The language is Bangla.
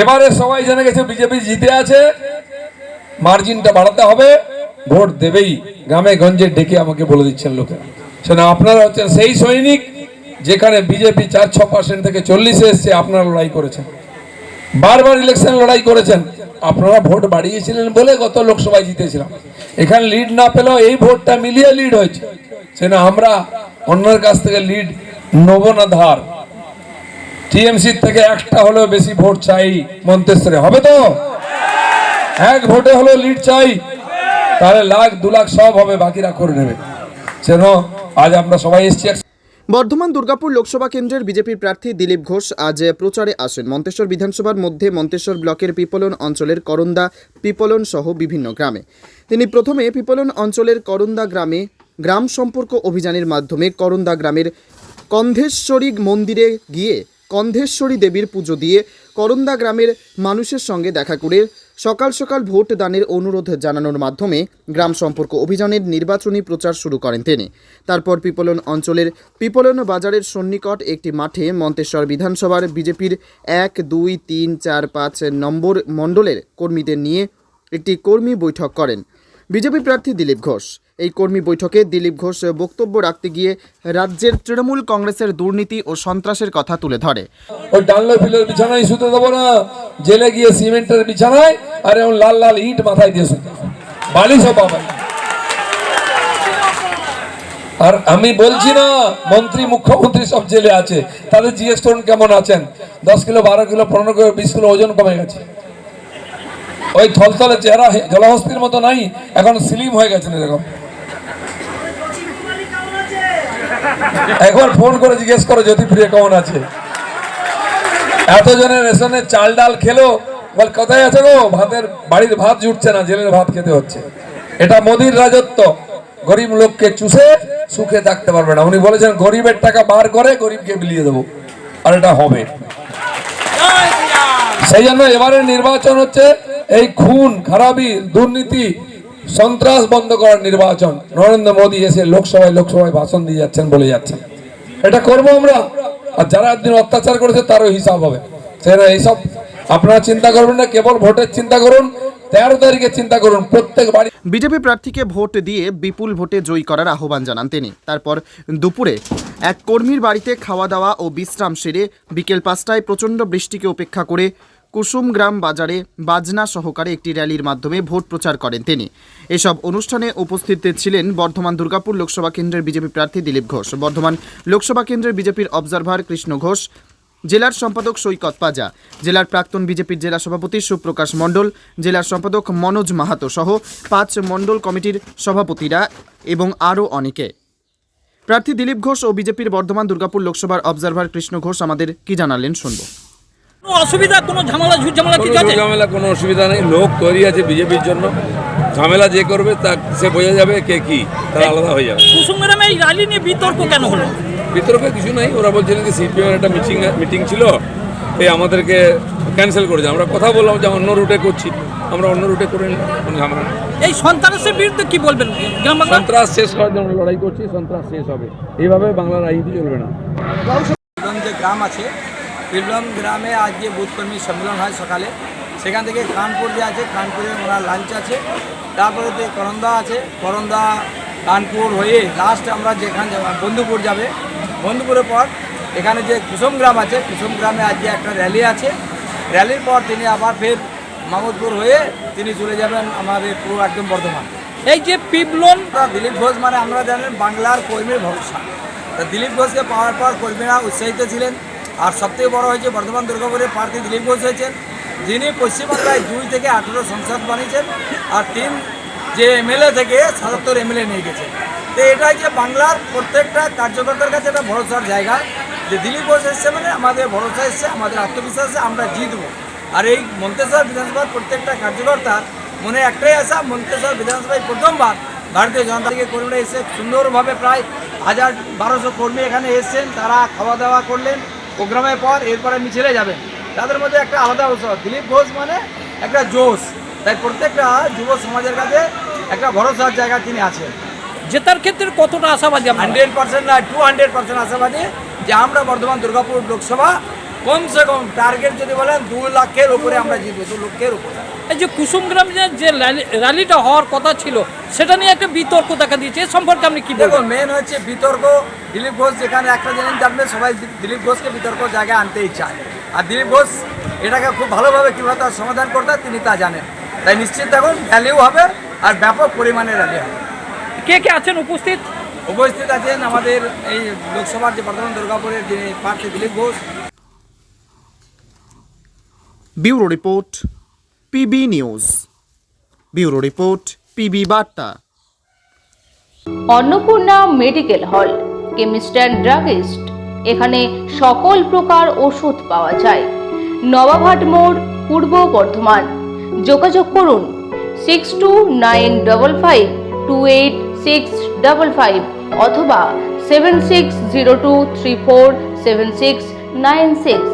এবারে সবাই জেনে গেছে বিজেপি জিতে আছে, মার্জিনটা বাড়াতে হবে, ভোট দেবেই। গ্রামে গঞ্জে ডেকে আমাকে বলে দিচ্ছেন লোকেরা। সেটা আপনারা হচ্ছেন সেই সৈনিক, যেখানে বিজেপি 4-6% থেকে 40-এ এসছে, আপনারা লড়াই করেছেন, বারবার ইলেকশন লড়াই করেছেন। আপনারা ভোট বাড়িয়েছিলেন বলে গত লোকসভায় জিতেছিলাম। এখানে লিড না পেলেও এই ভোটটা মিলিয়ে লিড হয়েছে। সেটা আমরা অন্যের কাছ থেকে লিড নেব না ধার। টিএমসির থেকে একটা হলেও বেশি ভোট চাই মন্তেশ্বরে, হবে তো? এক ভোটে হলেও লিড চাই, তাহলে 1,00,000 2,00,000 সব হবে, বাকিরা করে নেবে। সেন আজ আমরা সবাই এসছি। বর্ধমান দুর্গাপুর লোকসভা কেন্দ্রের বিজেপির প্রার্থী দিলীপ ঘোষ আজ প্রচারে আসেন। মন্তেশ্বর বিধানসভার মধ্যে মন্তেশ্বর ব্লকের পিপলন অঞ্চলের করন্দা, পিপলন সহ বিভিন্ন গ্রামে তিনি প্রথমে পিপলন অঞ্চলের করন্দা গ্রামে গ্রাম সম্পর্ক অভিযানের মাধ্যমে করন্দা গ্রামের কন্ধেশ্বরী মন্দিরে গিয়ে কন্ধেশ্বরী দেবীর পুজো দিয়ে করন্দা গ্রামের মানুষের সঙ্গে দেখা করে সকাল সকাল ভোট দানের অনুরোধ জানানোর মাধ্যমে গ্রাম সম্পর্ক অভিযানের নির্বাচনী প্রচার শুরু করেন তিনি। তারপর পিপলন অঞ্চলের পিপলন বাজারের সন্নিকট একটি মাঠে মন্তেশ্বর বিধানসভার বিজেপির 1, 2, 3, 4, 5 নম্বর মণ্ডলের কর্মীদের নিয়ে একটি কর্মী বৈঠক করেন বিজেপি প্রার্থী দিলীপ ঘোষ। এই কর্মী বৈঠকে দিলীপ ঘোষ বক্তব্য রাখতে গিয়ে রাজ্যের তৃণমূল কংগ্রেসের দুর্নীতি ও সন্ত্রাসের কথা তুলে ধরে। ওই ডানলো ফিলের বিছানায় শুতে দেবো না, জেলে গিয়ে সিমেন্টের বিছানায় আর এমন লাল লাল ইট মাথায় দিয়ে শুতে, বালি সব পাবেন। আর আমি বলছি না মন্ত্রী মুখ্যমন্ত্রী সব জেলে আছে, তাদের জিজ্ঞেস করুন কেমন আছেন। 10 কিলো 12 কিলো 15 কিলো 20 কিলো ওজন কমে গেছে। ওই থলথলে চেহারা জলহস্তির মতো নাই, এখন স্লিম হয়ে গেছেন এরকম। একবার ফোন করে জিজ্ঞেস করো জ্যোতিপ্রিয় কেমন আছে। এতজনের রেশনের চাল ডাল খেলো, বল কোথায় আছে গো, ভাতের বাড়ির ভাত জুটছে না, জেলের ভাত খেতে হচ্ছে। এটা মোদির রাজত্ব, গরিব লোককে চুষে সুখে থাকতে পারবে না। উনি বলেছেন গরিবের টাকা বার করে গরিবকে বিলিয়ে দেবো, আর এটা হবে। সেই জন্য এবারে নির্বাচন হচ্ছে এই খুন খারাপি দুর্নীতি সন্ত্রাস বন্ধ করার নির্বাচন। নরেন্দ্র মোদী এসে লোকসভায় ভাষণ দিয়ে যাচ্ছেন, বলে যাচ্ছেন এটা করবো আমরা। আর যারা একদিন অত্যাচার করেছে তারও হিসাব হবে। সেটা এইসব আপনারা চিন্তা করবেন না, কেবল ভোটের চিন্তা করুন, 13 তারিখে চিন্তা করুন। প্রত্যেক বাড়ি বিজেপি প্রার্থীকে ভোট দিয়ে বিপুল ভোটে জয়ী করার আহ্বান জানান তিনি। তারপর দুপুরে এক কর্মীর বাড়িতে খাওয়া দাওয়া ও বিশ্রাম সেরে বিকেল 5টায় প্রচণ্ড বৃষ্টিকে উপেক্ষা করে কুসুমগ্রাম বাজারে বাজনা সহকারে একটি র্যালির মাধ্যমে ভোট প্রচার করেন তিনি। এসব অনুষ্ঠানে উপস্থিত ছিলেন বর্ধমান দুর্গাপুর লোকসভা কেন্দ্রের বিজেপি প্রার্থী দিলীপ ঘোষ, বর্ধমান লোকসভা কেন্দ্রের বিজেপির অবজারভার কৃষ্ণ ঘোষ, জেলার সম্পাদক সৈকত পাজা, জেলার প্রাক্তন বিজেপির জেলা সভাপতি সুপ্রকাশ মণ্ডল, জেলার সম্পাদক মনোজ মাহাতো সহ 5 মণ্ডল কমিটির সভাপতিরা এবং আরও অনেকে। প্রার্থী দিলীপ ঘোষ ও বিজেপির বর্ধমান দুর্গাপুর লোকসভার অবজারভার কৃষ্ণ ঘোষ আমাদের কি জানালেন শুনব। কোনো অসুবিধা, কোনো ঝামেলা ঝামেলা কিছু আছে? ঝামেলা কোনো অসুবিধা নেই, লোক তৈরি আছে বিজেপির জন্য। ঝামেলা যে করবে তা সে বোঝা যাবে কে কি, তারা আলাদা হয়ে যাবে। কুসুমগ্রামে এই র্যালি নিয়ে বিতর্ক কেন হলো? বিতর্কে কিছু নাই, ওরা বলছিলেন যে সিপিএম একটা মিটিং ছিল, এই আমাদেরকে ক্যান্সেল করেছে। আমরা কথা বললাম যে অন্য রুটে করছি, আমরা অন্য রুটে করে নিই, কোনো ঝামেলা নেই। এই সন্ত্রাসের বিরুদ্ধে কি বলবেন? গ্রাম বাংলা সন্ত্রাস শেষ করার জন্য লড়াই করছি, সন্ত্রাস শেষ হবে। এইভাবে বাংলার রাজনীতি চলবে না। যে গ্রাম আছে পিলবন গ্রামে আজ যে বুথকর্মী সম্মেলন হয় সকালে, সেখান থেকে কানপুর যে আছে, কানপুরে ওনার লাঞ্চ আছে, তারপরে যে করন্দা আছে, করন্দা কানপুর হয়ে লাস্ট আমরা যেখানে বন্ধুপুর যাবে, বন্ধুপুরের পর এখানে যে কুসুমগ্রাম আছে, কুসুমগ্রামে আজকে একটা র্যালি আছে। র্যালির পর তিনি আবার ফের মাহমুদপুর হয়ে তিনি চলে যাবেন আমাদের পুরো একদম বর্ধমান। এই যে পিপলন দিলীপ ঘোষ মানে আমরা জানেন বাংলার কর্মীর ভরসা। তা দিলীপ ঘোষকে পাওয়ার পর কর্মীরা উৎসাহিত ছিলেন। আর সবথেকে বড় হয়েছে বর্ধমান দুর্গাপুরের প্রার্থী দিলীপ ঘোষ হয়েছেন, যিনি পশ্চিমবাংলায় 2 থেকে 18 সংসদ বানিয়েছেন, আর 3 যে এমএলএ থেকে 77 এমএলএ নিয়ে গেছেন। তো এটাই যে বাংলার প্রত্যেকটা কার্যকর্তার কাছে একটা ভরসার জায়গা, যে দিলীপ ঘোষ এসছে মানে আমাদের ভরসা এসছে, আমাদের আত্মবিশ্বাসে আমরা জিতবো। আর এই মন্তেশ্বর বিধানসভার প্রত্যেকটা কার্যকর্তার মনে একটাই আশা, মন্তেশ্বর বিধানসভায় প্রথমবার ভারতীয় জনতা পার্টির কর্মীরা এসে সুন্দরভাবে প্রায় 1000-1200 কর্মী এখানে এসছেন। তারা খাওয়া দাওয়া করলেন প্রোগ্রামের পর, এরপরে মিছিলে যাবেন। তাদের মধ্যে একটা আলাদা উৎসাহ। দিলীপ ঘোষ মানে একটা জোশ, তাই প্রত্যেকটা যুব সমাজের কাছে একটা ভরসার জায়গা তিনি আছেন। জেতার ক্ষেত্রে কতটা আশাবাদী? 100% না 200% আশাবাদী যে আমরা বর্ধমান দুর্গাপুর লোকসভা কমসে কম টার্গেট যদি বলেন 2 লাখের উপরে আমরা জিতবো, 2 লক্ষের উপরে। এই যে কুসুমগ্রামে যে র্যালিটা হওয়ার কথা ছিল সেটা নিয়ে একটা বিতর্ক দেখা দিয়েছে, এ সম্পর্কে আপনি কি বলবেন? দেখুন, মেন হচ্ছে বিতর্ক। দিলীপ ঘোষ যেখানে একটা জিনিস জানবে, সবাই দিলীপ ঘোষকে বিতর্ক জায়গায় আনতেই চায়, আর দিলীপ ঘোষ এটাকে খুব ভালোভাবে কীভাবে তার সমাধান করতে হয় তিনি তা জানেন। তাই নিশ্চিত দেখুন র্যালিও হবে আর ব্যাপক পরিমাণে র্যালি হবে। কে কে আছেন উপস্থিত? উপস্থিত আছেন আমাদের এই লোকসভার যে বর্ধমান দুর্গাপুরের যিনি প্রার্থী Dilip Ghosh. Bureau report, PB news. Bureau report, PB বার্তা। Annapurna medical hall, chemist and druggist. এখানে সকল প্রকার ওষুধ পাওয়া যায়। নবাবহাট মোড়, পূর্ব বর্ধমান। যোগাযোগ করুন 6295528655 অথবা 7602347696।